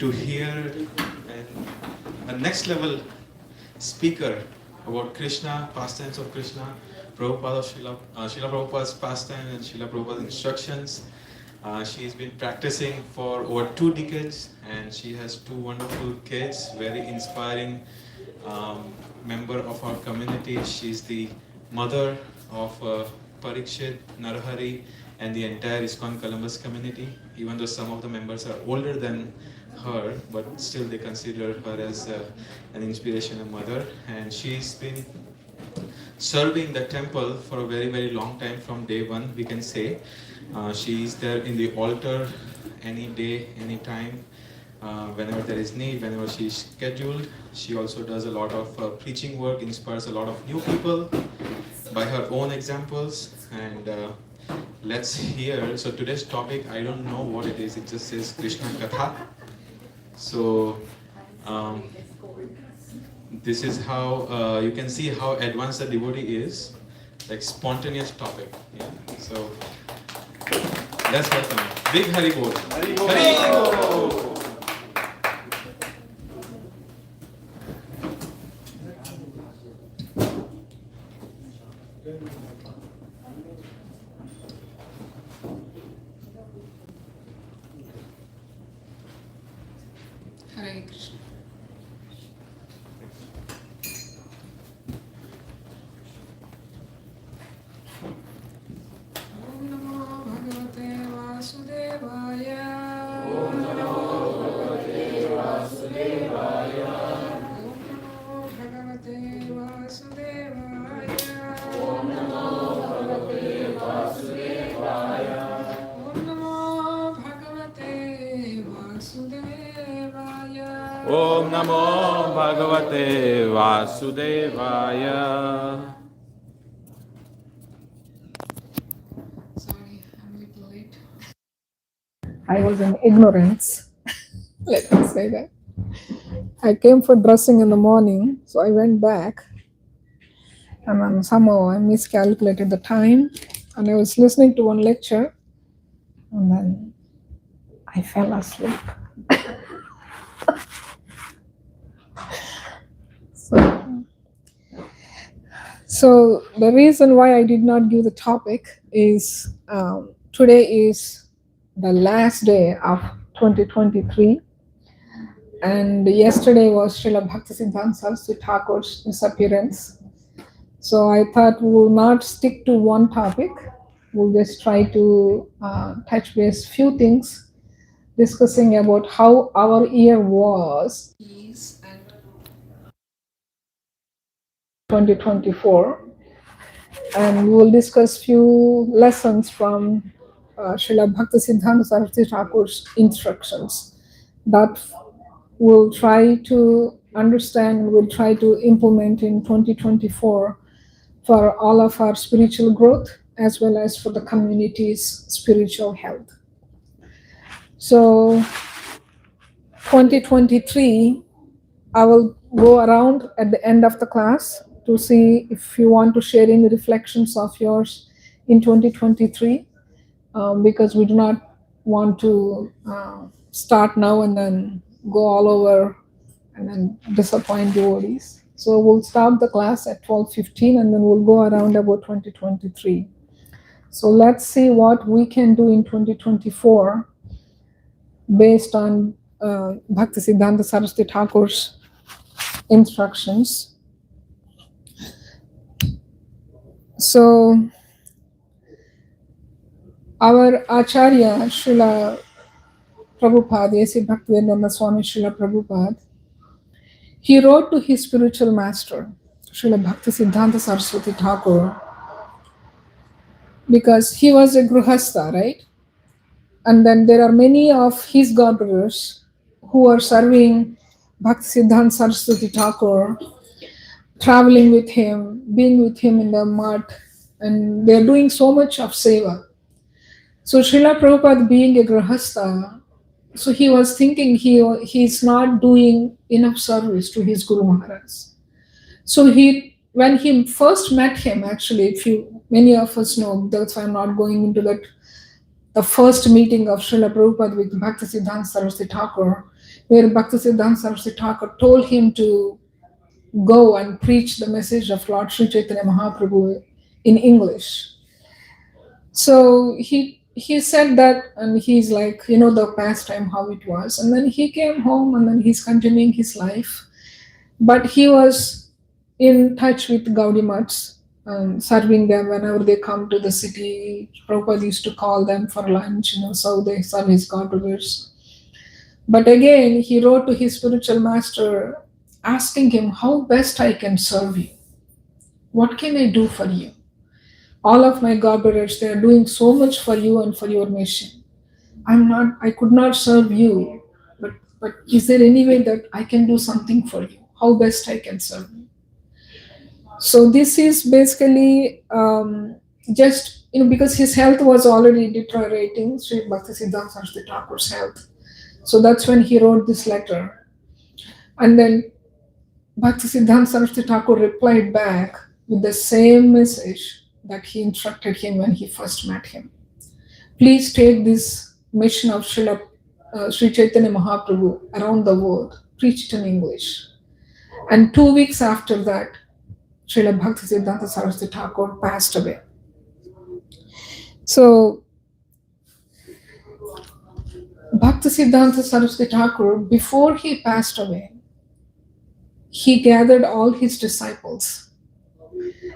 to hear a next level speaker about Krishna, pastimes of Krishna, Prabhupada, Srila Prabhupada's pastime and Srila Prabhupada's instructions. She's been practicing for over 2 decades and she has 2 wonderful kids, very inspiring member of our community. She's the mother of Parikshit, Narahari and the entire ISKCON Columbus community, even though some of the members are older than her, but still they consider her as an inspiration, a mother. And she's been serving the temple for a very, very long time from day one, we can say. She is there in the altar any day, any time, whenever there is need, whenever she is scheduled. She also does a lot of preaching work, inspires a lot of new people by her own examples. And let's hear. So today's topic, I don't know what it is. It just says Krishna Katha. So this is how you can see how advanced the devotee is, like spontaneous topic. Yeah. So let's welcome him. Big Hari Bol. Hari Bol. Hari Bol. Hare Krishna. Om Namo Bhagavate Vasudevaya. Om Namo Bhagavate Vasudevaya. Om Namo Bhagavate Vasudevaya. Om Namo Bhagavate Vasudevaya. Om Namo Bhagavate Vasudevaya. Om Namo Bhagavate Vasudevaya. Sorry, I'm a little late. I was in ignorance. Let me say that. I came for dressing in the morning, so I went back and then somehow I miscalculated the time and I was listening to one lecture and then I fell asleep. So the reason why I did not give the topic is today is the last day of 2023 and yesterday was Srila Bhakti Siddhanta Saraswati Thakur's disappearance. So I thought we will not stick to one topic. We'll just try to touch base few things, discussing about how our year was Please and 2024, and we will discuss few lessons from Srila Bhakti Siddhanta Saraswati Thakur's instructions that we'll try to understand, we'll try to implement in 2024 for all of our spiritual growth as well as for the community's spiritual health. So 2023, I will go around at the end of the class to see if you want to share any reflections of yours in 2023, because we do not want to start now and then go all over and then disappoint devotees. So we'll start the class at 12:15 and then we'll go around about 2023. So let's see what we can do in 2024 based on Bhakti Siddhanta Saraswati Thakur's instructions. So our Acharya, Srila Prabhupada, A.C. Bhaktivedanta Swami Srila Prabhupada, he wrote to his spiritual master, Srila Bhakti Siddhanta Saraswati Thakur, because he was a Grihastha, right? And then there are many of his godbrothers who are serving Bhakti Siddhanta Saraswati Thakur, traveling with him, being with him in the mud, and they're doing so much of seva. So Srila Prabhupada being a Grihastha, so he was thinking he's not doing enough service to his Guru Maharaj. So when he first met him, actually, many of us know, that's why I'm not going into that the first meeting of Srila Prabhupada with Bhakti Siddhanta Saraswati Thakur, where Bhakti Siddhanta Saraswati Thakur told him to go and preach the message of Lord Sri Chaitanya Mahaprabhu in English. So he said that, and he's like, the past time how it was. And then he came home, and then he's continuing his life. But he was in touch with Gaudiya Mats, serving them whenever they come to the city. Prabhupada used to call them for lunch, so they serve his godbrothers. But again, he wrote to his spiritual master, asking him, how best I can serve you? What can I do for you? All of my godbrothers, they are doing so much for you and for your mission. I could not serve you, but is there any way that I can do something for you? How best I can serve you? So this is basically just, because his health was already deteriorating, Sri Bhakti Siddhanta Saraswati Thakur's health. So that's when he wrote this letter. And then Bhakti Siddhanta Saraswati Thakur replied back with the same message that he instructed him when he first met him. Please take this mission of Sri Chaitanya Mahaprabhu around the world, preach it in English. And 2 weeks after that, Srila Bhakti Siddhanta Saraswati Thakur passed away. So, Bhakti Siddhanta Saraswati Thakur, before he passed away, he gathered all his disciples.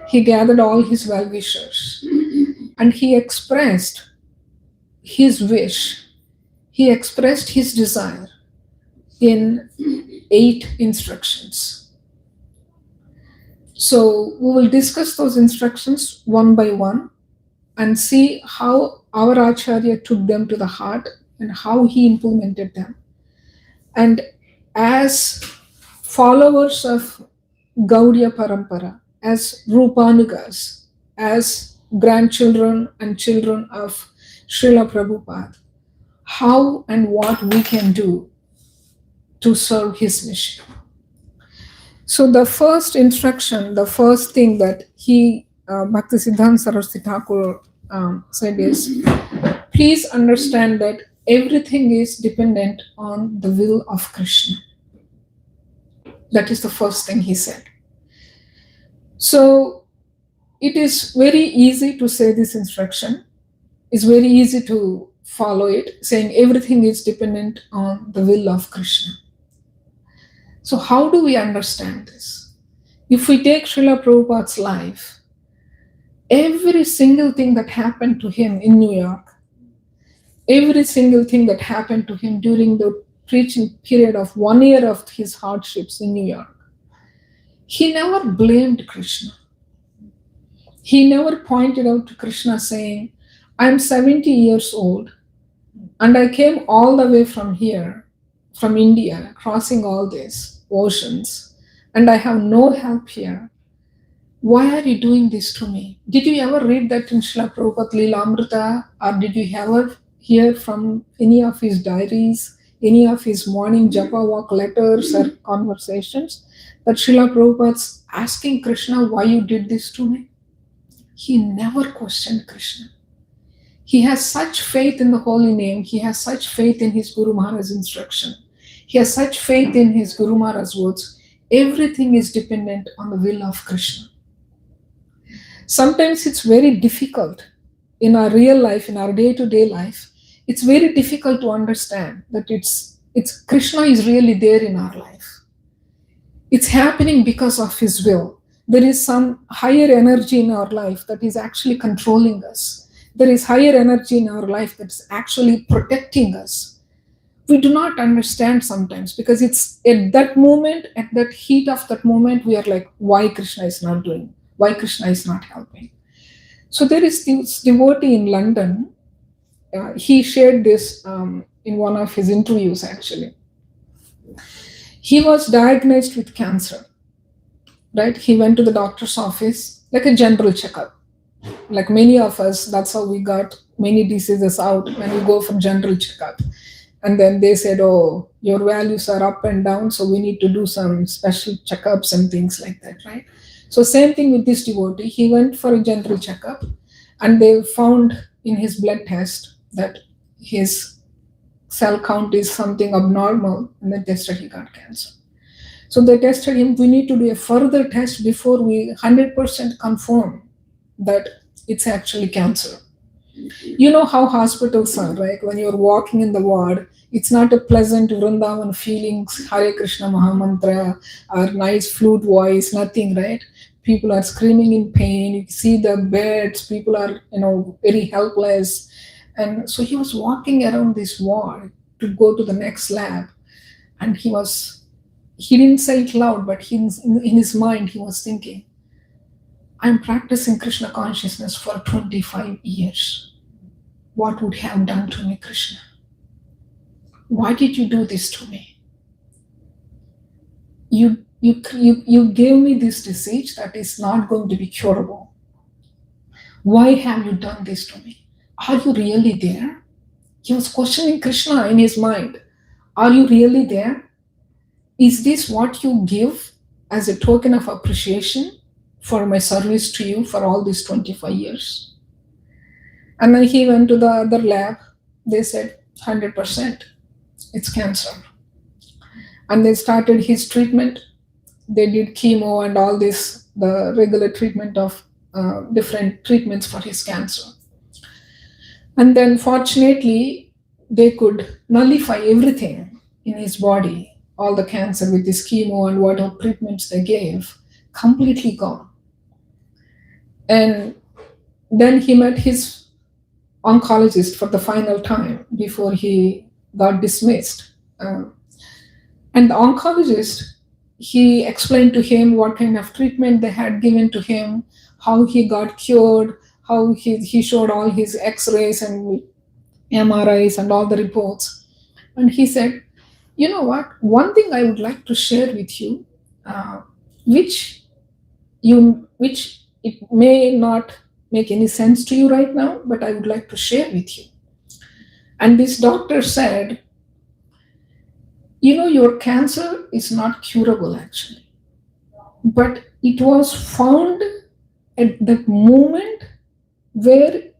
He gathered all his well-wishers. And he expressed his wish. He expressed his desire in 8 instructions. So we will discuss those instructions one by one and see how our Acharya took them to the heart and how he implemented them. And as followers of Gaudiya Parampara, as Rupanugas, as grandchildren and children of Srila Prabhupada, how and what we can do to serve his mission. So the first instruction, the first thing that Bhakti Siddhanta Saraswati Thakur said is, please understand that everything is dependent on the will of Krishna. That is the first thing he said. So it is very easy to say this instruction. It's very easy to follow it, saying everything is dependent on the will of Krishna. So how do we understand this? If we take Srila Prabhupada's life, every single thing that happened to him in New York, every single thing that happened to him during the preaching period of 1 year of his hardships in New York, he never blamed Krishna. He never pointed out to Krishna saying, I'm 70 years old and I came all the way from here, from India, crossing all these oceans, and I have no help here. Why are you doing this to me? Did you ever read that in Srila Prabhupada Leelamrita, or did you ever hear from any of his diaries, any of his morning japa walk letters or conversations, that Srila Prabhupada's asking Krishna, why you did this to me? He never questioned Krishna. He has such faith in the holy name. He has such faith in his Guru Maharaj's instruction. He has such faith in his Guru Maharaj's words. Everything is dependent on the will of Krishna. Sometimes it's very difficult in our real life, in our day-to-day life. It's very difficult to understand that it's Krishna is really there in our life. It's happening because of his will. There is some higher energy in our life that is actually controlling us. There is higher energy in our life that's actually protecting us. We do not understand sometimes because it's at that moment, at that heat of that moment, we are like, why Krishna is not doing? Why Krishna is not helping? So there is this devotee in London. He shared this in one of his interviews actually. He was diagnosed with cancer, right? He went to the doctor's office, like a general checkup. Like many of us, that's how we got many diseases out when we go for general checkup. And then they said, oh, your values are up and down, so we need to do some special checkups and things like that, right? So same thing with this devotee. He went for a general checkup and they found in his blood test that his cell count is something abnormal, and then tested he got cancer. So they tested him. We need to do a further test before we 100% confirm that it's actually cancer. You know how hospitals are, right? When you're walking in the ward, it's not a pleasant Vrindavan feelings, Hare Krishna Mahamantra, or nice flute voice, nothing, right? People are screaming in pain. You see the beds, people are, very helpless. And so he was walking around this ward to go to the next lab. And he didn't say it loud, but in his mind, he was thinking, I'm practicing Krishna consciousness for 25 years. What would have done to me, Krishna? Why did you do this to me? You gave me this disease that is not going to be curable. Why have you done this to me? Are you really there? He was questioning Krishna in his mind. Are you really there? Is this what you give as a token of appreciation for my service to you for all these 25 years? And then he went to the other lab. They said 100%, it's cancer. And they started his treatment. They did chemo and all this, the regular treatment of different treatments for his cancer. And then fortunately, they could nullify everything in his body, all the cancer with this chemo and whatever treatments they gave, completely gone. And then he met his oncologist for the final time before he got dismissed. And the oncologist, he explained to him what kind of treatment they had given to him, how he got cured, how he showed all his x-rays and MRIs and all the reports. And he said, you know what, one thing I would like to share with you, which it may not make any sense to you right now, but I would like to share with you. And this doctor said, your cancer is not curable actually, but it was found at that moment where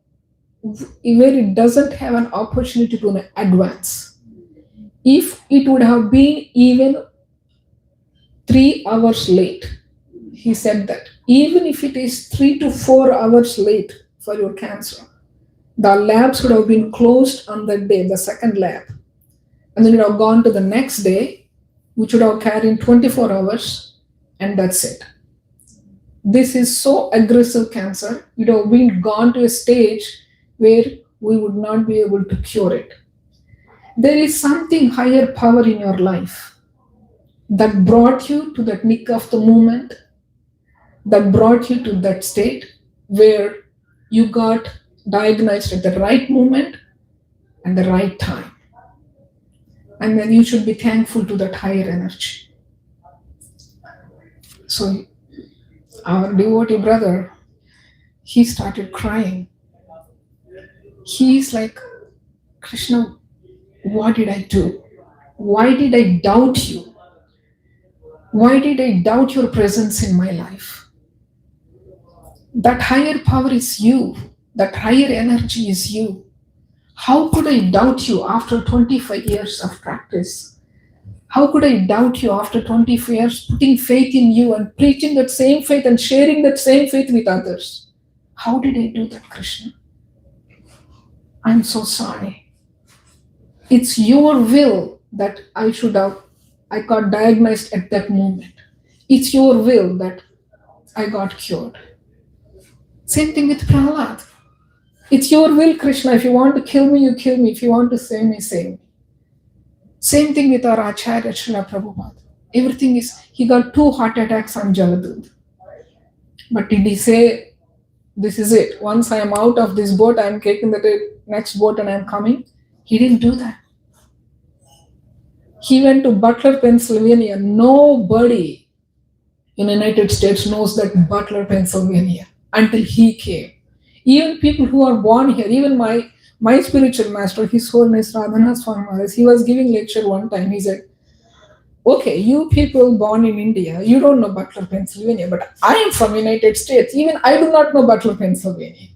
it doesn't have an opportunity to advance. If it would have been even 3 hours late, he said that even if it is 3 to 4 hours late for your cancer, the labs would have been closed on that day, the second lab. And then it would have gone to the next day, which would have carried 24 hours, and that's it. This is so aggressive cancer, it would have been gone to a stage where we would not be able to cure it. There is something higher power in your life that brought you to that nick of the moment, that brought you to that state where you got diagnosed at the right moment and the right time. And then you should be thankful to that higher energy. So our devotee brother, he started crying. He's like, Krishna, what did I do? Why did I doubt you? Why did I doubt your presence in my life? That higher power is you. That higher energy is you. How could I doubt you after 25 years of practice? How could I doubt you after 25 years putting faith in you and preaching that same faith and sharing that same faith with others? How did I do that, Krishna? I'm so sorry. It's your will that I got diagnosed at that moment. It's your will that I got cured. Same thing with Prahlad. It's your will, Krishna. If you want to kill me, you kill me. If you want to save me, save me. Same thing with our Acharya, Srila Prabhupada. Everything is, he got 2 heart attacks on Jaladud. But did he say, this is it. Once I am out of this boat, I am taking the next boat and I am coming? He didn't do that. He went to Butler, Pennsylvania. Nobody in the United States knows that Butler, Pennsylvania until he came. Even people who are born here, even my spiritual master, his Holiness Radhana Swami Maharaj, he was giving lecture one time. He said, okay, you people born in India, you don't know Butler, Pennsylvania, but I am from United States. Even I do not know Butler, Pennsylvania.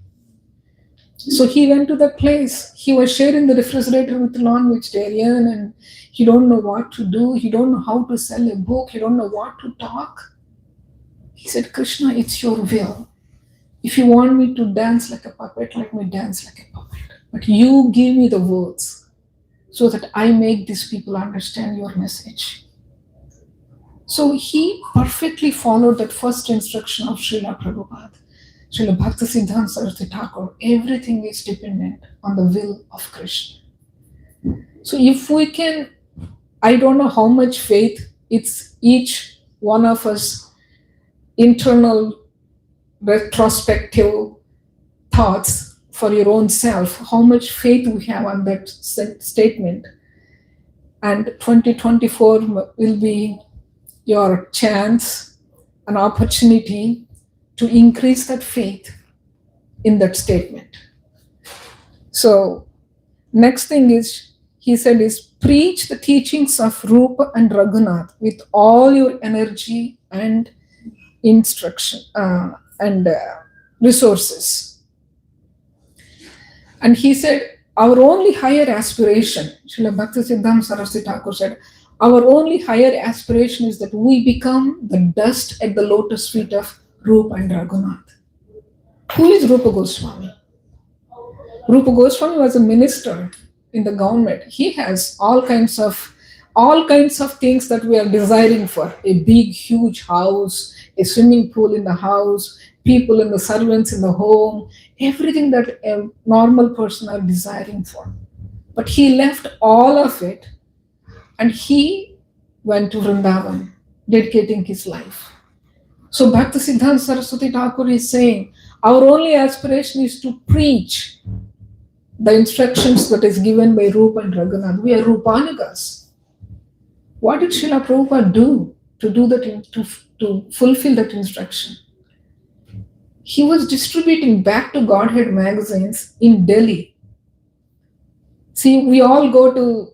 So he went to that place. He was sharing the refrigerator with a non-vegetarian, and he don't know what to do. He don't know how to sell a book. He don't know what to talk. He said, Krishna, it's your will. If you want me to dance like a puppet, let me dance like a puppet. But you give me the words so that I make these people understand your message. So he perfectly followed that first instruction of Srila Prabhupada. Srila Bhakti Siddhanta Saraswati Thakur, everything is dependent on the will of Krishna. So if we can, I don't know how much faith, it's each one of us internal retrospective thoughts for your own self, how much faith we have on that statement. And 2024 will be your chance, an opportunity to increase that faith in that statement. So next thing is, he said, is preach the teachings of Rupa and Raghunath with all your energy and instruction and resources. And he said, our only higher aspiration, Srila Bhakti Siddhanta Saraswati Thakur said, our only higher aspiration is that we become the dust at the lotus feet of Rupa and Raghunath. Who is Rupa Goswami? Rupa Goswami was a minister in the government. He has all kinds of things that we are desiring for. A big, huge house, a swimming pool in the house, people and the servants in the home, everything that a normal person are desiring for. But he left all of it and he went to Vrindavan, dedicating his life. So Bhakti Siddhanta Saraswati Thakur is saying, our only aspiration is to preach the instructions that is given by Rupa and Raghunath. We are Rupanugas. What did Srila Prabhupada do to do that, to fulfill that instruction? He was distributing back to Godhead magazines in Delhi. See, we all go to,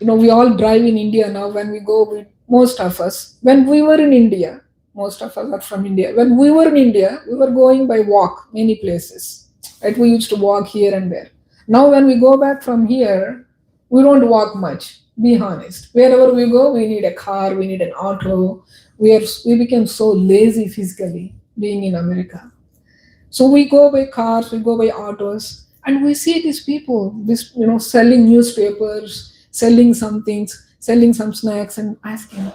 we all drive in India now. When we go, most of us, when we were in India, most of us are from India. When we were in India, we were going by walk many places. Right? We used to walk here and there. Now when we go back from here, we don't walk much. Be honest. Wherever we go, we need a car, we need an auto. We became so lazy physically being in America. So we go by cars, we go by autos, and we see these people, selling newspapers, selling some things, selling some snacks, and asking,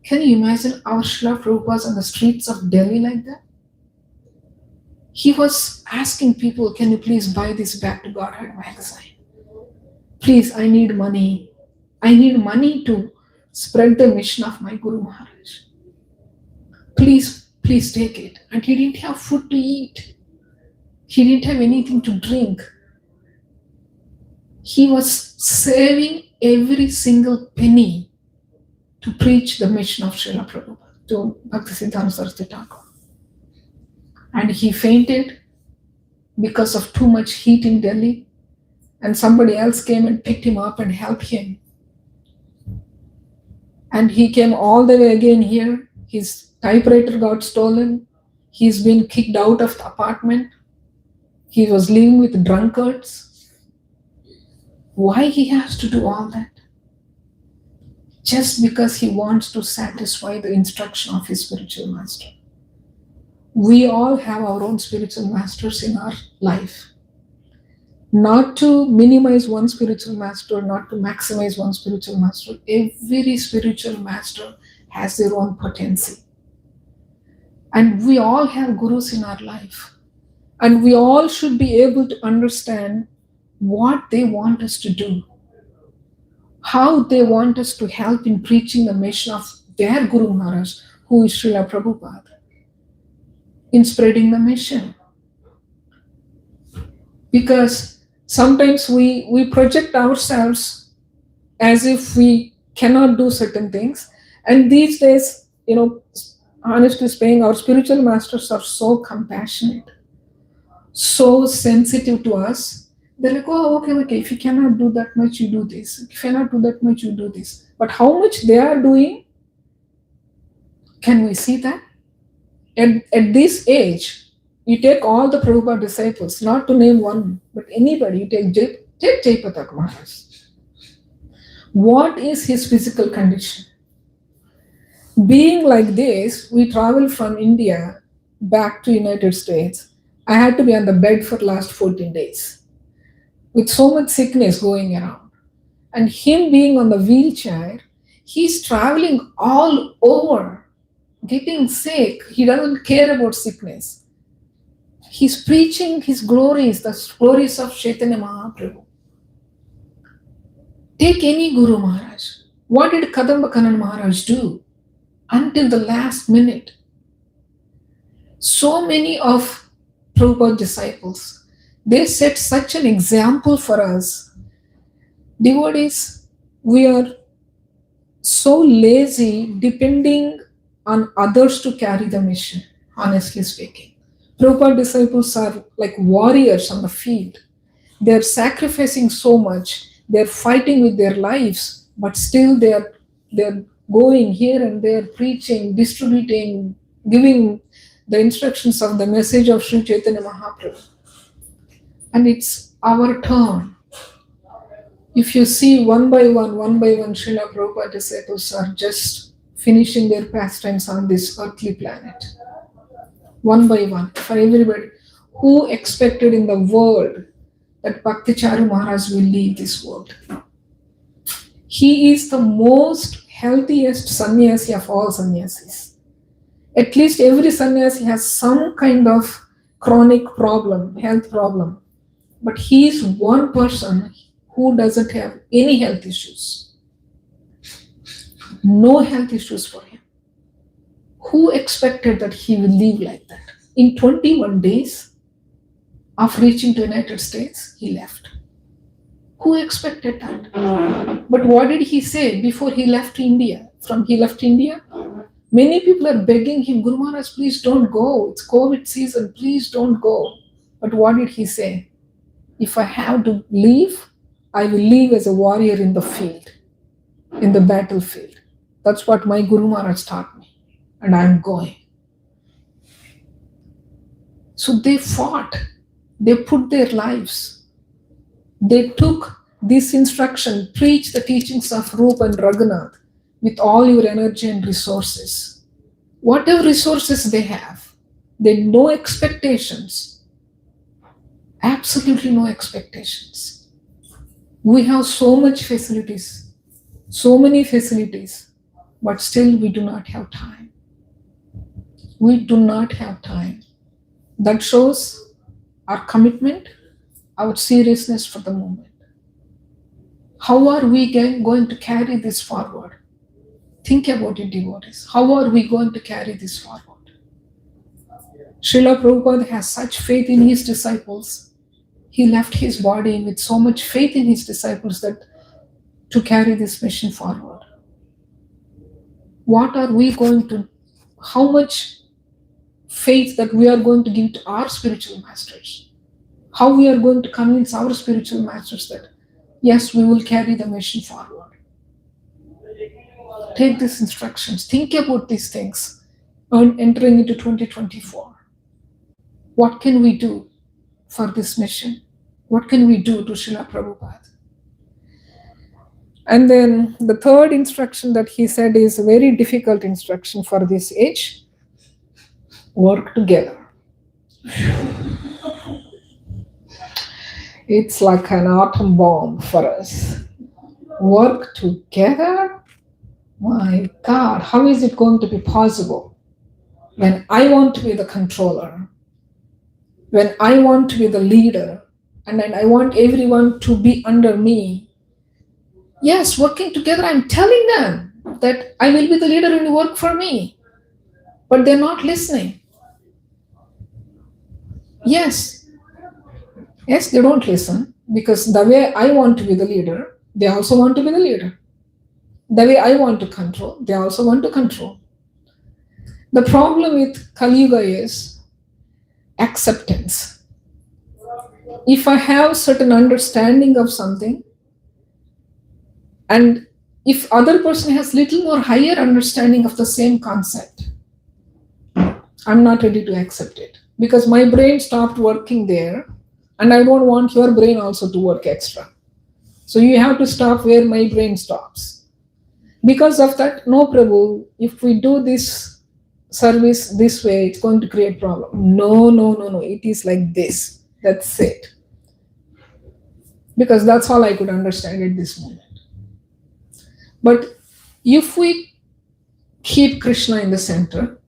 can you imagine our Srila Prabhupada on the streets of Delhi like that? He was asking people, can you please buy this Back to Godhead magazine? Please, I need money. I need money to spread the mission of my Guru Maharaj. Please take it. And he didn't have food to eat. He didn't have anything to drink. He was saving every single penny to preach the mission of Srila Prabhupada to Bhakti Siddhanta Saraswati Thakur. And he fainted because of too much heat in Delhi, and somebody else came and picked him up and helped him. And he came all the way again here. His typewriter got stolen. He's been kicked out of the apartment. He was living with drunkards. Why he has to do all that? Just because he wants to satisfy the instruction of his spiritual master. We all have our own spiritual masters in our life. Not to minimize one spiritual master, not to maximize one spiritual master. Every spiritual master has their own potency. And we all have gurus in our life. And we all should be able to understand what they want us to do, how they want us to help in preaching the mission of their Guru Maharaj, who is Srila Prabhupada, in spreading the mission. Because sometimes we project ourselves as if we cannot do certain things. And these days, honestly speaking, our spiritual masters are so compassionate, so sensitive to us. They're like, oh, okay, if you cannot do that much, you do this. If you cannot do that much, you do this. But how much they are doing, can we see that? At this age, You take all the Prabhupada disciples, not to name one, but anybody, you take Jaipatak Maharaj. What is his physical condition? Being like this, we travel from India back to United States. I had to be on the bed for last 14 days with so much sickness going around. And him being on the wheelchair, he's traveling all over, getting sick. He doesn't care about sickness. He's preaching his glories, the glories of Chaitanya Mahaprabhu. Take any Guru Maharaj. What did Kadamba Kanan Maharaj do? Until the last minute. So many of Prabhupada disciples, they set such an example for us. Devotees, we are so lazy depending on others to carry the mission, honestly speaking. Prabhupada disciples are like warriors on the field. They're sacrificing so much, they're fighting with their lives, but still they're going here and there, preaching, distributing, giving the instructions of the message of Sri Chaitanya Mahaprabhu. And it's our turn. If you see one by one, Srila Prabhupada disciples are just finishing their pastimes on this earthly planet. One by one, for everybody. Who expected in the world that Bhakti Charu Maharaj will leave this world? He is the most healthiest sannyasi of all sannyasis. At least every sannyasi has some kind of chronic problem, health problem. But he is one person who doesn't have any health issues. No health issues for him. Who expected that he will live like that? In 21 days of reaching to United States, he left. Who expected that? But what did he say before he left India? He left India, many people are begging him, Guru Maharaj, please don't go. It's COVID season, please don't go. But what did he say? If I have to leave, I will leave as a warrior in the field, in the battlefield. That's what my Guru Maharaj taught me. And I'm going. So they fought. They put their lives. They took this instruction, preach the teachings of Rupa and Raghunath with all your energy and resources. Whatever resources they have, they no expectations. Absolutely no expectations. We have so much facilities, so many facilities, but still we do not have time. We do not have time. That shows our commitment, our seriousness for the moment. How are we going to carry this forward? Think about it, devotees. How are we going to carry this forward? Srila Prabhupada has such faith in his disciples. He left his body with so much faith in his disciples that to carry this mission forward. What are we going to, how much faith that we are going to give to our spiritual masters? How we are going to convince our spiritual masters that, yes, we will carry the mission forward. Take these instructions. Think about these things. Entering into 2024. What can we do for this mission? What can we do to Srila Prabhupada? And then the third instruction that he said is a very difficult instruction for this age. Work together. It's like an atom bomb for us. Work together? My God, how is it going to be possible when I want to be the controller, when I want to be the leader, and then I want everyone to be under me? Yes, working together, I'm telling them that I will be the leader and you work for me. But they're not listening. Yes, they don't listen because the way I want to be the leader, they also want to be the leader. The way I want to control, they also want to control. The problem with Kali Yuga is acceptance. If I have certain understanding of something, and if other person has little more higher understanding of the same concept, I'm not ready to accept it because my brain stopped working there, and I don't want your brain also to work extra. So you have to stop where my brain stops. Because of that, no Prabhu, if we do this service this way, it's going to create problem. No. It is like this. That's it. Because that's all I could understand at this moment. But if we keep Krishna in the center,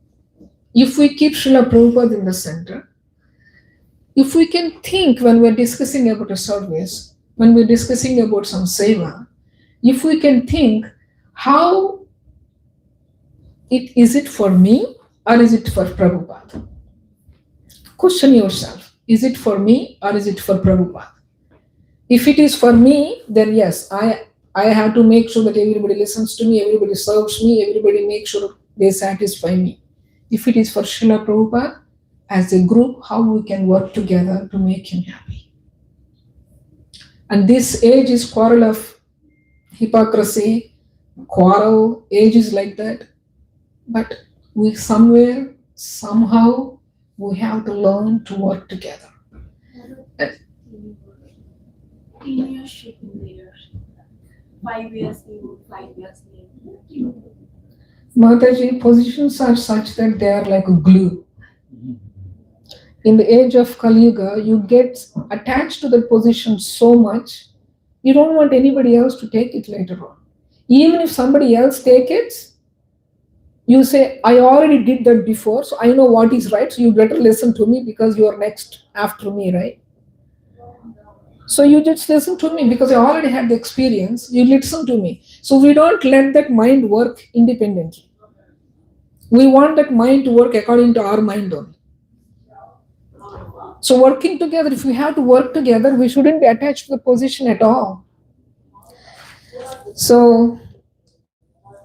if we keep Srila Prabhupada in the center, if we can think when we're discussing about a service, when we're discussing about some seva, if we can think how is it for me or is it for Prabhupada? Question yourself. Is it for me or is it for Prabhupada? If it is for me, then yes, I have to make sure that everybody listens to me, everybody serves me, everybody makes sure they satisfy me. If it is for Srila Prabhupada, as a group, how we can work together to make him happy. And this age is quarrel of hypocrisy, quarrel, age is like that. But we somewhere, somehow, we have to learn to work together. Leadership in leadership. 5 years new, 5 years new. Mataji, positions are such that they are like a glue. In the age of Kali Yuga, you get attached to the position so much, you don't want anybody else to take it later on. Even if somebody else take it, you say, I already did that before, so I know what is right, so you better listen to me because you are next after me, right? So you just listen to me because I already had the experience, you listen to me. So we don't let that mind work independently. We want that mind to work according to our mind only. So working together, if we have to work together, we shouldn't be attached to the position at all. So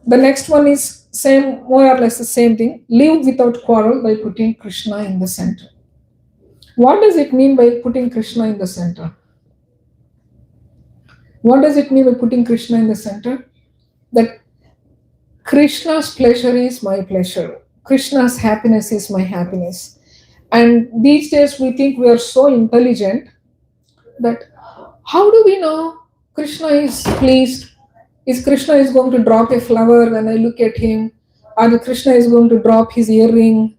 the next one is same, more or less the same thing. Live without quarrel by putting Krishna in the center. What does it mean by putting Krishna in the center? What does it mean by putting Krishna in the center? That Krishna's pleasure is my pleasure. Krishna's happiness is my happiness. And these days we think we are so intelligent that how do we know Krishna is pleased? Is Krishna is going to drop a flower when I look at him? Or Krishna is going to drop his earring,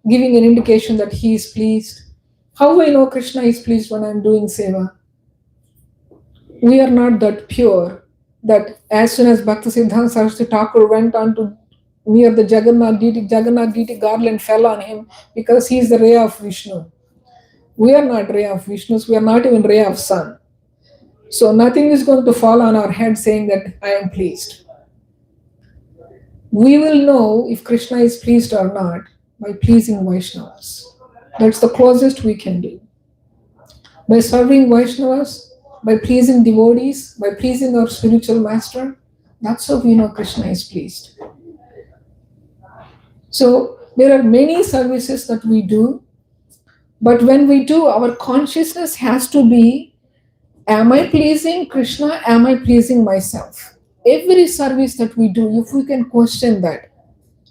giving an indication that he is pleased? How do I know Krishna is pleased when I'm doing seva? We are not that pure that as soon as Bhakti Siddhanta Saraswati Thakur went on to near the Jagannath deity garland fell on him because he is the ray of Vishnu. We are not ray of Vishnu, we are not even ray of sun. So nothing is going to fall on our head saying that I am pleased. We will know if Krishna is pleased or not by pleasing Vaishnavas. That's the closest we can do. By serving Vaishnavas, by pleasing devotees, by pleasing our spiritual master, that's how we know Krishna is pleased. So there are many services that we do, but when we do, our consciousness has to be, am I pleasing Krishna? Am I pleasing myself? Every service that we do, if we can question that,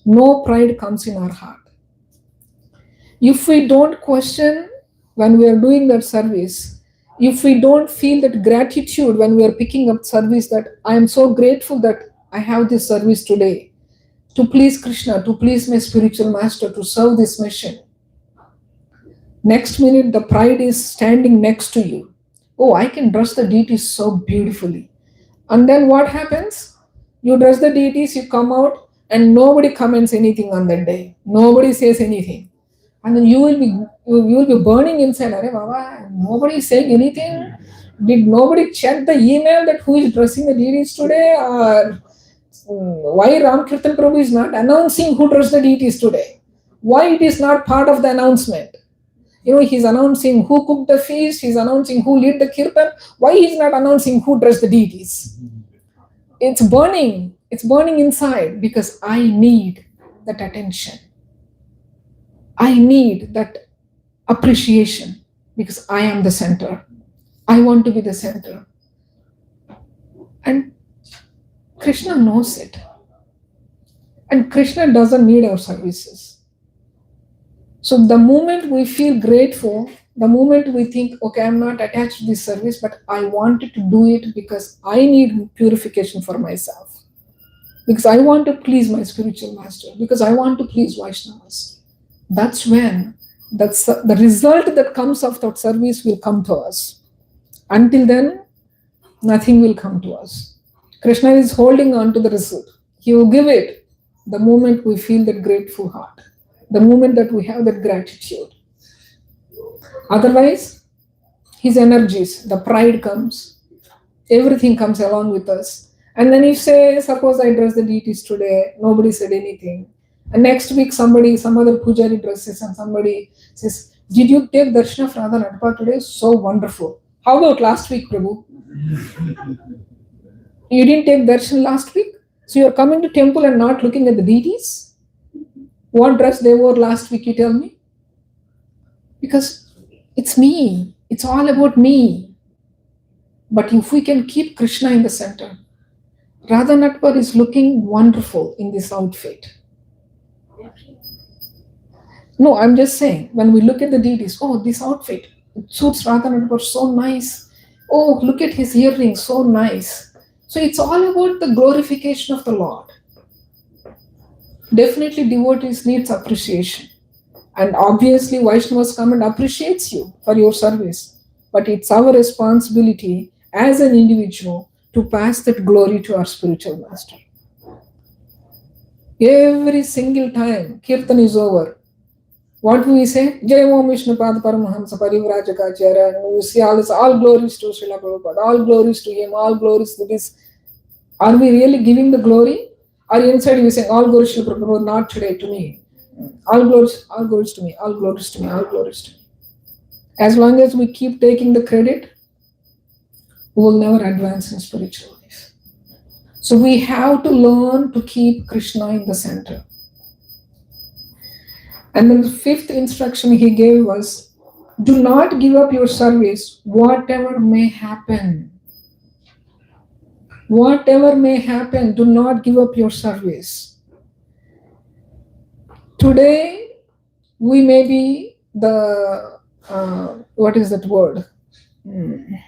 no pride comes in our heart. If we don't question when we are doing that service, if we don't feel that gratitude when we are picking up service, that I am so grateful that I have this service today, to please Krishna, to please my spiritual master, to serve this mission. Next minute, the pride is standing next to you. Oh, I can dress the deities so beautifully. And then what happens? You dress the deities, you come out, and nobody comments anything on that day. Nobody says anything. And then you will be burning inside. Arey Baba, nobody is saying anything. Did nobody check the email that who is dressing the deities today? Or why Ram Kirtan Prabhu is not announcing who dressed the deities today? Why it is not part of the announcement? He's announcing who cooked the feast, he's announcing who led the kirtan. Why he's not announcing who dressed the deities? It's burning inside because I need that attention. I need that appreciation because I am the center. I want to be the center. And Krishna knows it. And Krishna doesn't need our services. So the moment we feel grateful, the moment we think, okay, I'm not attached to this service, but I wanted to do it because I need purification for myself, because I want to please my spiritual master, because I want to please Vaishnavas. That's when the result that comes of that service will come to us. Until then, nothing will come to us. Krishna is holding on to the result. He will give it the moment we feel that grateful heart, the moment that we have that gratitude. Otherwise, his energies, the pride comes, everything comes along with us. And then if say, suppose I dress the deities today, nobody said anything. And next week some other pujari dresses and somebody says, did you take darshan of Radha Natpa today? So wonderful. How about last week, Prabhu? You didn't take darshan last week? So you're coming to temple and not looking at the deities? What dress they wore last week, you tell me? Because it's me. It's all about me. But if we can keep Krishna in the center, Radha Natpar is looking wonderful in this outfit. No, I'm just saying, when we look at the deities, oh, this outfit, it suits Radha Natpar so nice. Oh, look at his earrings, so nice. So it's all about the glorification of the Lord. Definitely devotees needs appreciation. And obviously Vaishnavas come and appreciates you for your service. But it's our responsibility as an individual to pass that glory to our spiritual master. Every single time Kirtan is over, what do we say? Jai Om Vishnu Pada Paramahamsa Parivrajaka, and we see all glories to Srila Prabhupada, all glories to him, all glories to this. Are we really giving the glory? Or inside we say, all glories to Prabhupada, not today, to me. All glories to me, all glories to me, all glories to me. As long as we keep taking the credit, we will never advance in spiritual life. So we have to learn to keep Krishna in the center. And then the fifth instruction he gave was, do not give up your service, whatever may happen. Whatever may happen, do not give up your service. Today, we may be the, what is that word? The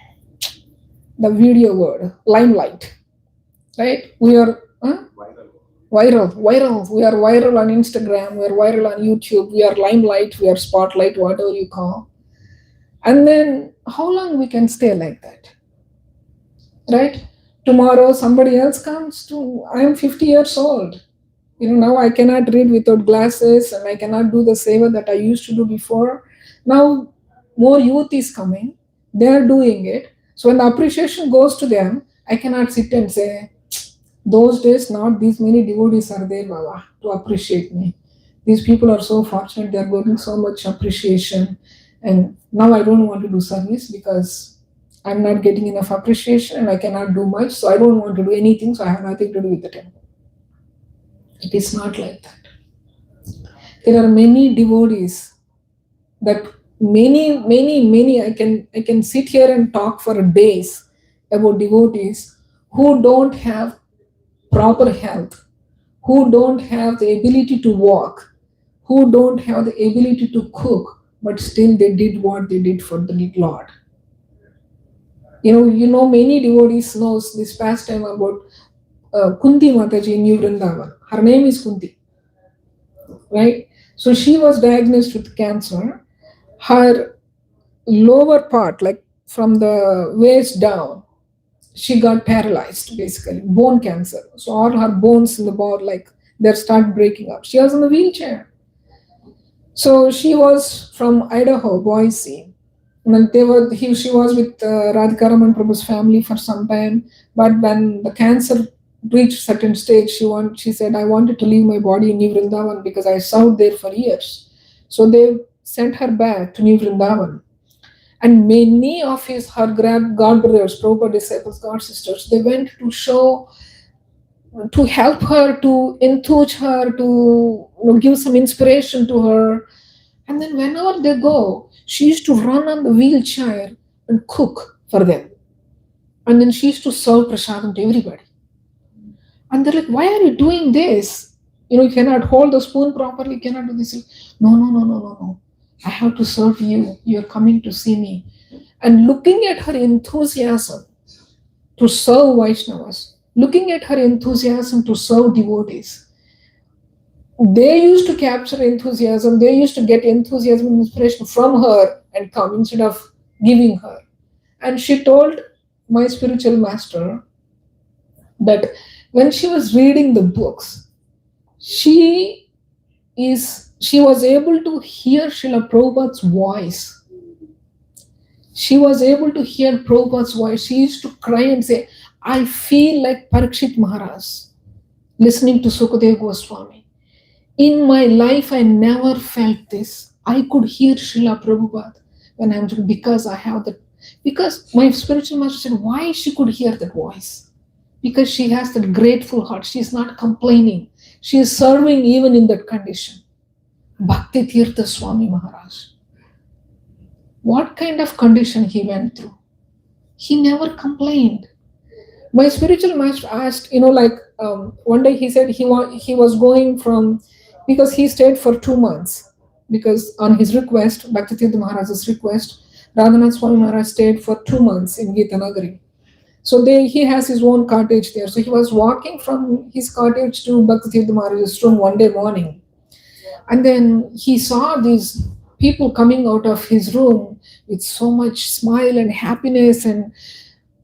video word, limelight, right? We are viral. We are viral on Instagram, we are viral on YouTube, we are limelight, we are spotlight, whatever you call. And then how long we can stay like that, right? Tomorrow somebody else comes to, I am 50 years old. Now I cannot read without glasses and I cannot do the seva that I used to do before. Now more youth is coming, they are doing it. So when the appreciation goes to them, I cannot sit and say, those days not these many devotees are there, Baba, to appreciate me. These people are so fortunate, they are getting so much appreciation. And now I don't want to do service because I'm not getting enough appreciation and I cannot do much. So I don't want to do anything, so I have nothing to do with the temple. It is not like that. There are many devotees that many, I can sit here and talk for days about devotees who don't have proper health, who don't have the ability to walk, who don't have the ability to cook, but still they did what they did for the Lord. Many devotees knows this pastime about Kunti Mataji in New Vrindavan. Her name is Kunti, right? So she was diagnosed with cancer. Her lower part, like from the waist down, she got paralyzed, basically, bone cancer. So all her bones in the body, they start breaking up. She was in a wheelchair. So she was from Idaho, Boise. And she was with Radhikaraman Prabhu's family for some time. But when the cancer reached certain stage, she said, I wanted to leave my body in New Vrindavan because I served there for years. So they sent her back to New Vrindavan. And many of her God brothers, Prabhupada disciples, God sisters, they went to help her, to enthuse her, to give some inspiration to her. And then whenever they go, she used to run on the wheelchair and cook for them. And then she used to serve prasadam to everybody. And they're like, why are you doing this? you cannot hold the spoon properly, you cannot do this. No, no, no, no, no, no. I have to serve you. You're coming to see me. And looking at her enthusiasm to serve Vaishnavas, looking at her enthusiasm to serve devotees, they used to capture enthusiasm, they used to get enthusiasm and inspiration from her and come instead of giving her. And she told my spiritual master that when she was reading the books, she was able to hear Srila Prabhupada's voice. She was able to hear Prabhupada's voice. She used to cry and say, I feel like Parikshit Maharaj listening to Sukadeva Goswami. In my life, I never felt this. I could hear Srila Prabhupada when I'm doing, because I have that. Because my spiritual master said, why she could hear that voice? Because she has that grateful heart. She is not complaining. She is serving even in that condition. Bhakti Tirtha Swami Maharaj. What kind of condition he went through? He never complained. My spiritual master asked, one day he said he was going from, because he stayed for 2 months, because on his request, Bhakti Tirtha Maharaj's request, Radhanath Swami Maharaj stayed for 2 months in Gitanagari. So he has his own cottage there. So he was walking from his cottage to Bhakti Tirtha Maharaj's room one day morning. And then he saw these people coming out of his room with so much smile and happiness. And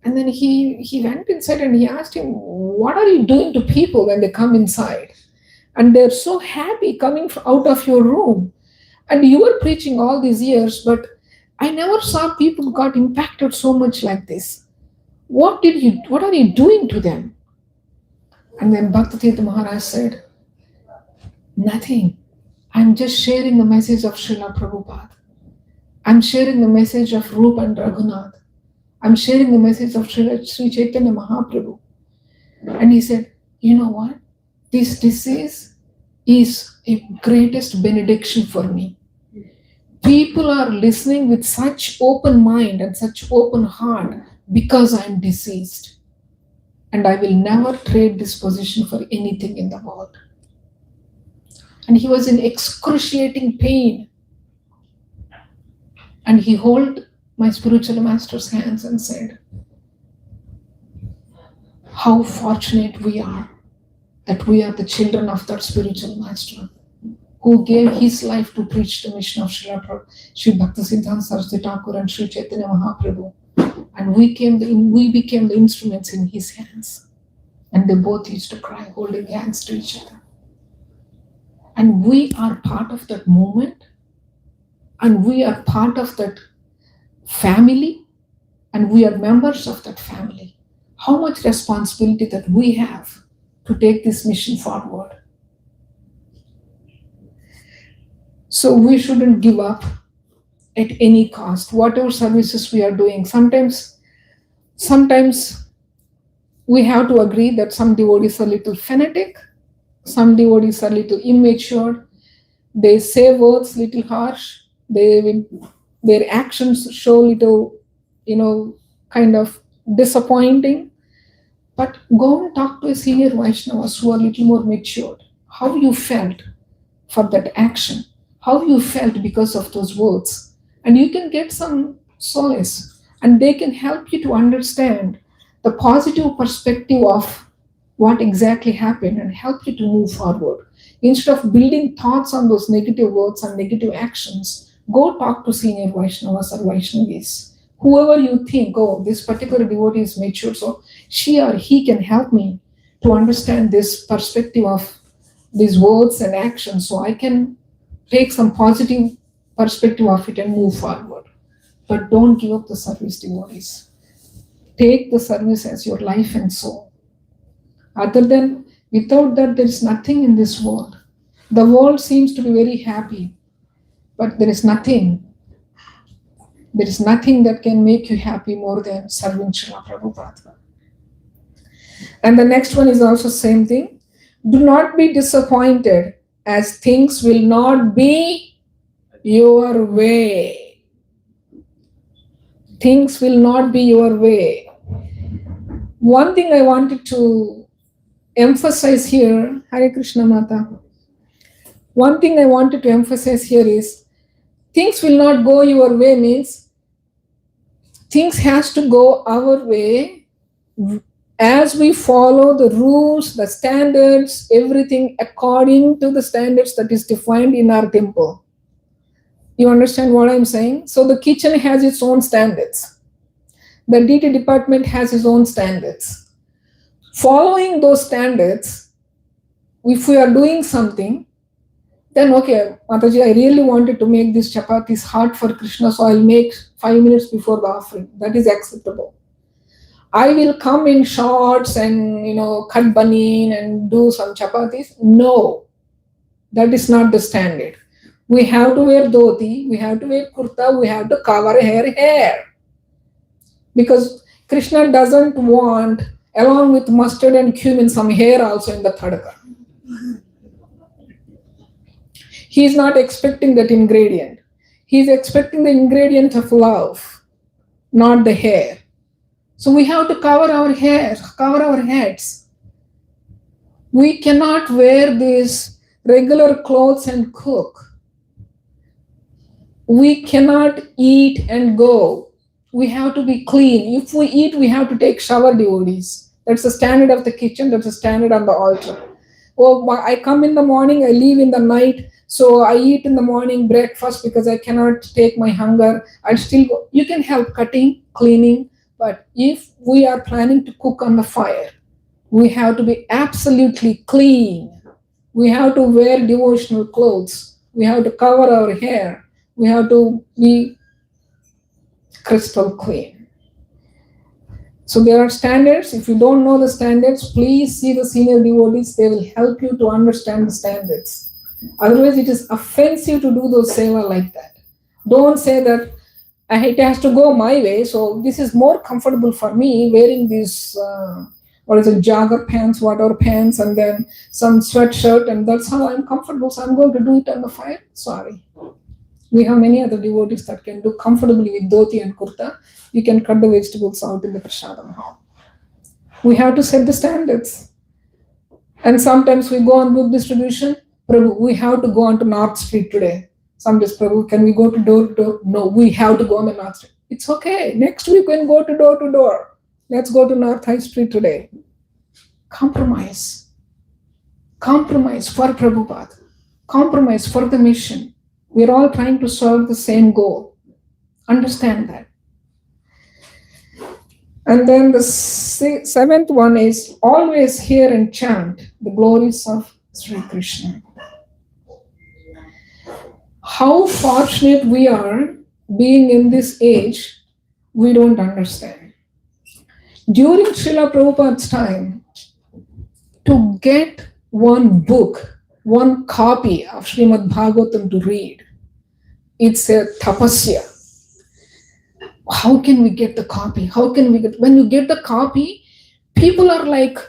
then he went inside and he asked him, what are you doing to people when they come inside? And they're so happy coming out of your room. And you were preaching all these years, but I never saw people got impacted so much like this. What are you doing to them? And then Bhakti Tirtha Maharaj said, nothing. I'm just sharing the message of Srila Prabhupada. I'm sharing the message of Rupa and Raghunath. I'm sharing the message of Sri Chaitanya Mahaprabhu. And he said, you know what? This disease is a greatest benediction for me. People are listening with such open mind and such open heart because I'm deceased. And I will never trade this position for anything in the world. And he was in excruciating pain. And he held my spiritual master's hands and said, how fortunate we are that we are the children of that spiritual master who gave his life to preach the mission of Sri Bhakti Siddhanta Saraswati Thakur and Sri Chaitanya Mahaprabhu. And we became the instruments in his hands. And they both used to cry, holding hands to each other. And we are part of that movement. And we are part of that family. And we are members of that family. How much responsibility that we have to take this mission forward. So we shouldn't give up at any cost, whatever services we are doing. Sometimes we have to agree that some devotees are a little fanatic, some devotees are a little immature, they say words little harsh, their actions show little, kind of disappointing. But go and talk to a senior Vaishnavas who are a little more matured. How you felt for that action, how you felt because of those words. And you can get some solace, and they can help you to understand the positive perspective of what exactly happened and help you to move forward. Instead of building thoughts on those negative words and negative actions, go talk to senior Vaishnavas or Vaishnavis. Whoever you think, oh, this particular devotee is mature, so she or he can help me to understand this perspective of these words and actions, so I can take some positive perspective of it and move forward. But don't give up the service, devotees. Take the service as your life and soul. Without that, there is nothing in this world. The world seems to be very happy, but there is nothing. There is nothing that can make you happy more than serving Srila Prabhupada. And the next one is also same thing. Do not be disappointed, as things will not be your way. Things will not be your way. One thing I wanted to emphasize here, Hare Krishna Mata. One thing I wanted to emphasize here is things will not go your way means things has to go our way as we follow the rules, the standards, everything according to the standards that is defined in our temple. You understand what I'm saying? So the kitchen has its own standards. The DT department has its own standards. Following those standards, if we are doing something, then okay, Mataji, I really wanted to make these chapatis hot for Krishna, so I'll make 5 minutes before the offering. That is acceptable. I will come in shorts and cut banin and do some chapatis. No, that is not the standard. We have to wear dhoti, we have to wear kurta, we have to cover hair. Because Krishna doesn't want, along with mustard and cumin, some hair also in the tadka. He is not expecting that ingredient. He is expecting the ingredient of love, not the hair. So we have to cover our hair, cover our heads. We cannot wear these regular clothes and cook. We cannot eat and go. We have to be clean. If we eat, we have to take shower, devotees. That's the standard of the kitchen. That's the standard on the altar. Oh, I come in the morning, I leave in the night. So I eat in the morning breakfast because I cannot take my hunger. I still go. You can help cutting, cleaning. But if we are planning to cook on the fire, we have to be absolutely clean. We have to wear devotional clothes. We have to cover our hair. We have to be crystal clean. So there are standards. If you don't know the standards, please see the senior devotees. They will help you to understand the standards. Otherwise, it is offensive to do those seva like that. Don't say that it has to go my way. So this is more comfortable for me wearing these, jogger pants, whatever pants, and then some sweatshirt, and that's how I'm comfortable. So I'm going to do it on the fire. Sorry. We have many other devotees that can do comfortably with dhoti and kurta. You can cut the vegetables out in the prasadam hall. We have to set the standards. And sometimes we go on book distribution. Prabhu, we have to go on to North Street today. Sometimes, Prabhu, can we go to door to door? No, we have to go on the North Street. It's okay. Next week we can go to door. Let's go to North High Street today. Compromise. Compromise for Prabhupada. Compromise for the mission. We're all trying to serve the same goal. Understand that. And then the seventh one is always hear and chant the glories of Sri Krishna. How fortunate we are being in this age, we don't understand. During Srila Prabhupada's time, to get one book, one copy of Srimad Bhagavatam to read, it's a tapasya. How can we get the copy? When you get the copy, people are like,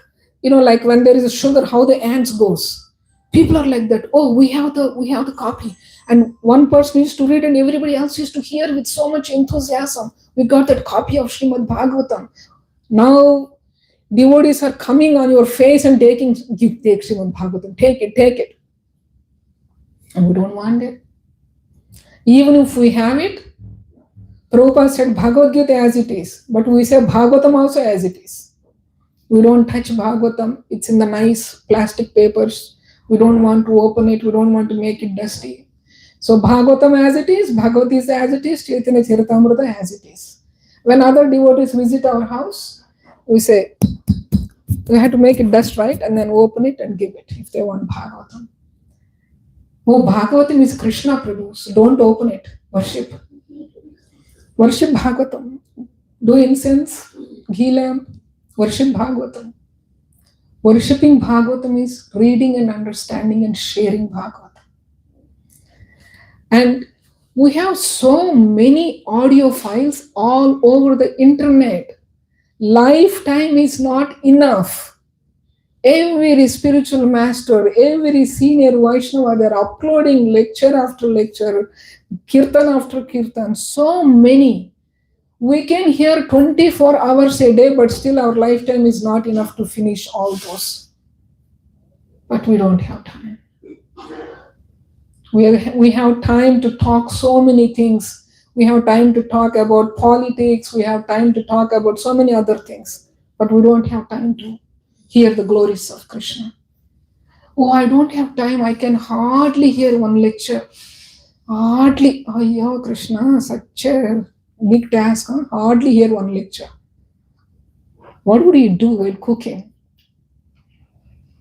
like when there is a sugar, how the ants goes. People are like that. Oh, we have the copy. And one person used to read and everybody else used to hear with so much enthusiasm. We got that copy of Srimad Bhagavatam. Now, devotees are coming on your face and take Srimad Bhagavatam. Take it. And we don't want it. Even if we have it, Prabhupada said Bhagavad Gita as it is, but we say Bhagavatam also as it is. We don't touch Bhagavatam. It's in the nice plastic papers. We don't want to open it. We don't want to make it dusty. So Bhagavatam as it is, Bhagavad Gita as it is, Chaitanya Charitamrita as it is. When other devotees visit our house, we say, we have to make it dust right and then open it and give it if they want Bhagavatam. Oh, Bhagavatam is Krishna produced. Don't open it. Worship Bhagavatam. Do incense, ghee lamp, worship Bhagavatam. Worshipping Bhagavatam is reading and understanding and sharing Bhagavatam. And we have so many audio files all over the internet. Lifetime is not enough. Every spiritual master, every senior Vaishnava, they're uploading lecture after lecture, kirtan after kirtan, so many. We can hear 24 hours a day, but still our lifetime is not enough to finish all those. but we don't have time. We have time to talk so many things. We have time to talk about politics. We have time to talk about so many other things, but we don't have time to hear the glories of Krishna. Oh, I don't have time. I can hardly hear one lecture. Hardly. Oh, yeah, Krishna, such a big task. Huh? Hardly hear one lecture. What would you do while cooking?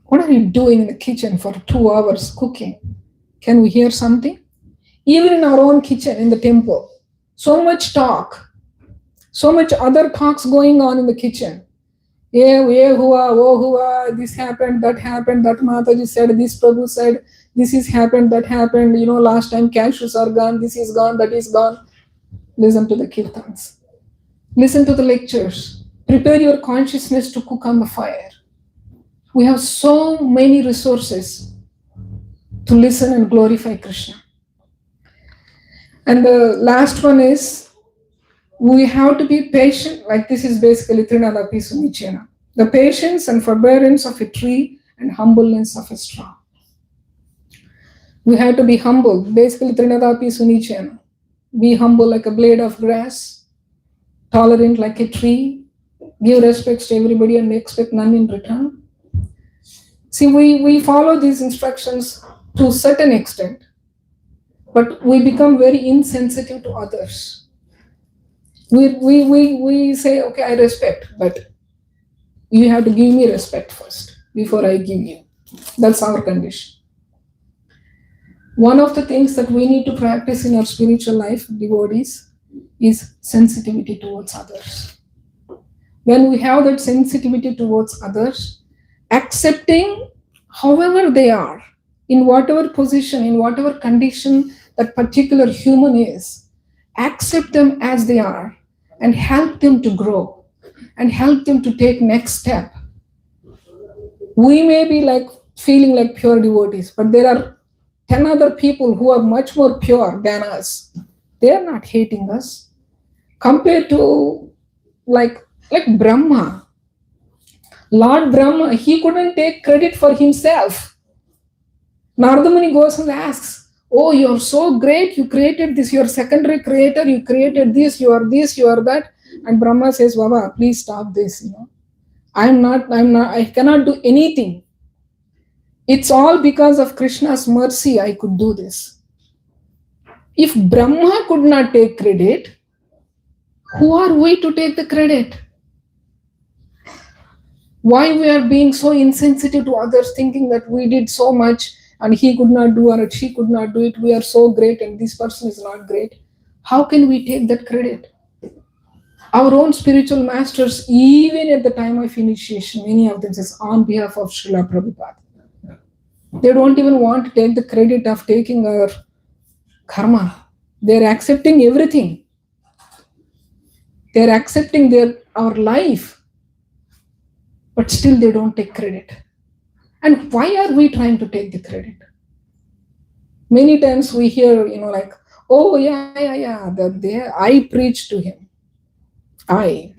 What are you doing in the kitchen for 2 hours cooking? Can we hear something? Even in our own kitchen, in the temple, so much talk, so much other talks going on in the kitchen. Yeah, hua, oh, hua, this happened, that Mataji said, this Prabhu said, this is happened, that happened, last time cashews are gone, this is gone, that is gone. Listen to the kirtans. Listen to the lectures. Prepare your consciousness to cook on the fire. We have so many resources to listen and glorify Krishna. And the last one is, we have to be patient, like this is basically Trinadapi Sunichena. The patience and forbearance of a tree and humbleness of a straw. We have to be humble, basically Trinadapi Sunichena. Be humble like a blade of grass, tolerant like a tree, give respects to everybody and expect none in return. See, we follow these instructions to a certain extent, but we become very insensitive to others. We say, okay, I respect, but you have to give me respect first before I give you. That's our condition. One of the things that we need to practice in our spiritual life, devotees, is sensitivity towards others. When we have that sensitivity towards others, accepting however they are, in whatever position, in whatever condition that particular human is, accept them as they are and help them to grow and help them to take next step. We may be like feeling like pure devotees, but there are 10 other people who are much more pure than us. They are not hating us. Compared to like Brahma, Lord Brahma, he couldn't take credit for himself. Narada Muni goes and asks, oh, you're so great, you created this, you're secondary creator, you created this, you are that. And Brahma says, Baba, please stop this. I cannot do anything. It's all because of Krishna's mercy I could do this. If Brahma could not take credit, who are we to take the credit? Why we are being so insensitive to others, thinking that we did so much and he could not do or she could not do it, we are so great and this person is not great. How can we take that credit? Our own spiritual masters, even at the time of initiation, many of them says, on behalf of Srila Prabhupada. They don't even want to take the credit of taking our karma. They're accepting everything. They're accepting our life, but still they don't take credit. And why are we trying to take the credit? Many times we hear, like, oh, yeah, I preached to him. I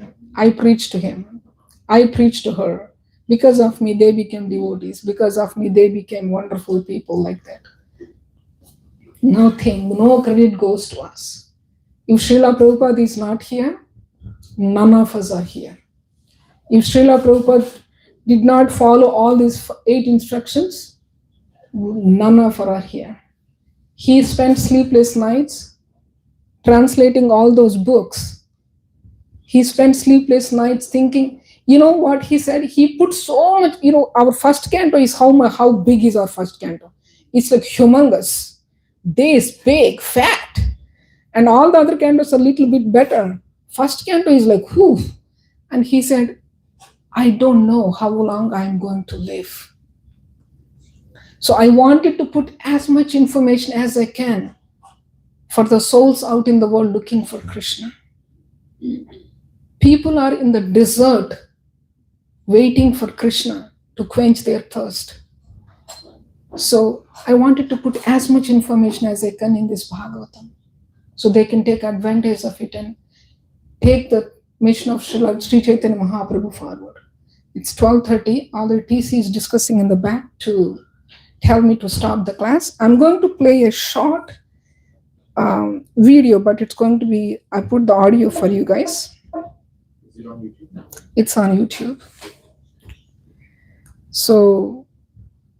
preached to him. I preached to her. Because of me, they became devotees. Because of me, they became wonderful people like that. Nothing, no credit goes to us. If Srila Prabhupada is not here, none of us are here. If Srila Prabhupada did not follow all these 8 instructions, none of us are here. He spent sleepless nights translating all those books. He spent sleepless nights thinking, what he said? He put so much, our first canto is how big is our first canto? It's like humongous. This, big, fat. And all the other cantos are a little bit better. First canto is like, whew. And he said, I don't know how long I'm going to live. So I wanted to put as much information as I can for the souls out in the world looking for Krishna. People are in the desert waiting for Krishna to quench their thirst. So I wanted to put as much information as I can in this Bhagavatam, so they can take advantage of it and take the mission of Sri Chaitanya Mahaprabhu forward. It's 12:30. All the TC is discussing in the back to tell me to stop the class. I'm going to play a short video, but it's going to be, I put the audio for you guys. Is it on YouTube? It's on YouTube. So,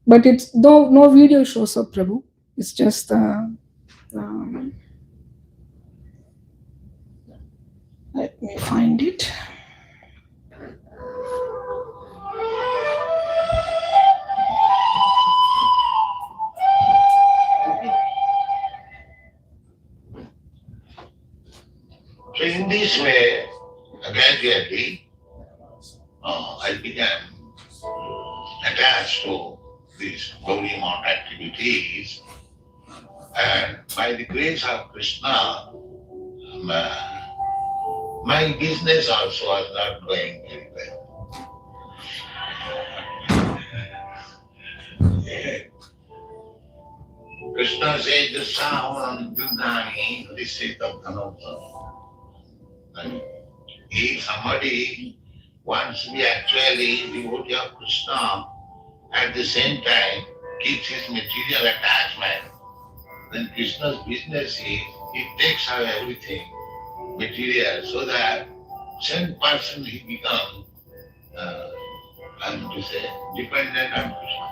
but it's no video shows up, Prabhu. It's just let me find it. So in this way, gradually, I began attached to these glory mount activities, and by the grace of Krishna, my business also was not going very well. Krishna said, the Sahavan Vindani, this is the Dhanotana. If somebody wants to be actually devotee of Krishna, at the same time keeps his material attachment, then Krishna's business is he takes away everything material so that same person he becomes, dependent on Krishna.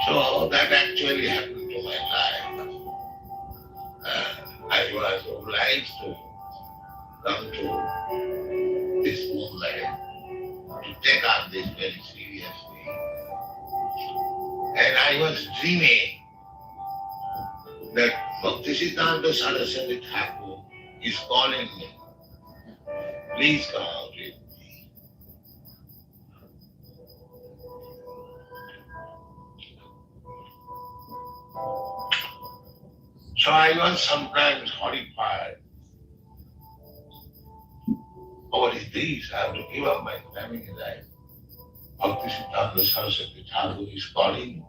So that actually happened to my life. I was obliged to come to this movement, to take on this very seriously. And I was dreaming that Bhakti Siddhanta Saraswati Thakur is calling me. Please come out with me. So I was sometimes horrified. What is this? I have to give up my family life. Bhakti Siddhanta Saraswati Thakur is calling.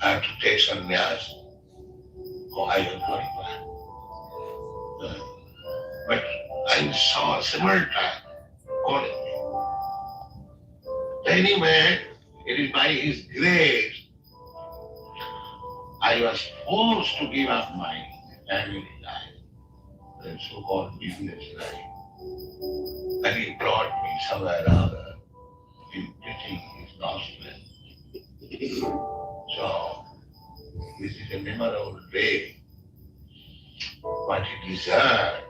I have to take sannyas. Oh, I was horrified. But I saw simultaneously calling me. Anyway, it is by his grace I was forced to give up my family life, the so-called business life. And he brought me somewhere or other in preaching his gospel. So, this is a memorable day. What it is, I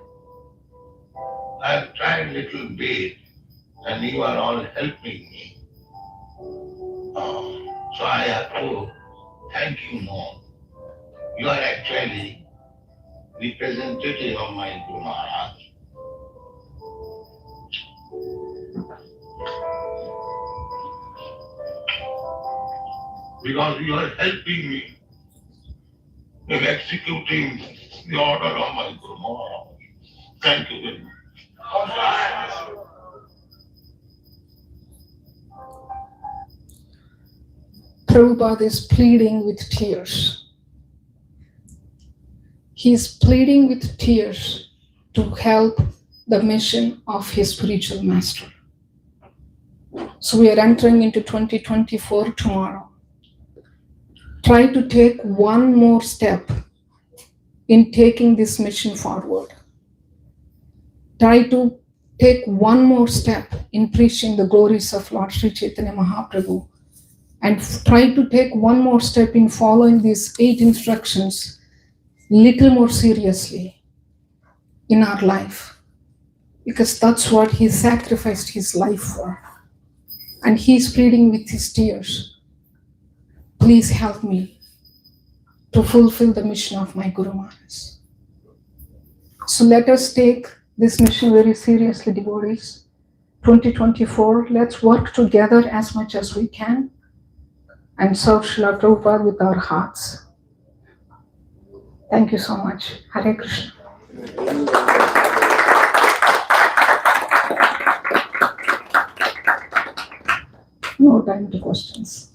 have tried a little bit, and you are all helping me. So I have to thank you more. You are actually representative of my Guru Maharaj. Because you are helping me in executing the order of my Guru Maharaj. Thank you very much. Prabhupada is pleading with tears. He is pleading with tears to help the mission of his spiritual master. So we are entering into 2024 tomorrow. Try to take one more step in taking this mission forward. Try to take one more step in preaching the glories of Lord Sri Chaitanya Mahaprabhu, and try to take one more step in following these 8 instructions little more seriously in our life, because that's what he sacrificed his life for. And he's pleading with his tears, please help me to fulfill the mission of my Guru Maharaj. So let us take this mission very seriously, devotees. 2024, let's work together as much as we can and serve Srila Prabhupada with our hearts. Thank you so much. Hare Krishna. No time to questions.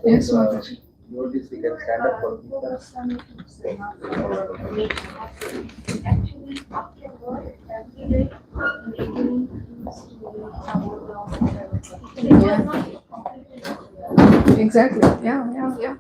Yes, Mataji. Notice we can stand up for people. Actually, after work, every day, making Exactly. Yeah.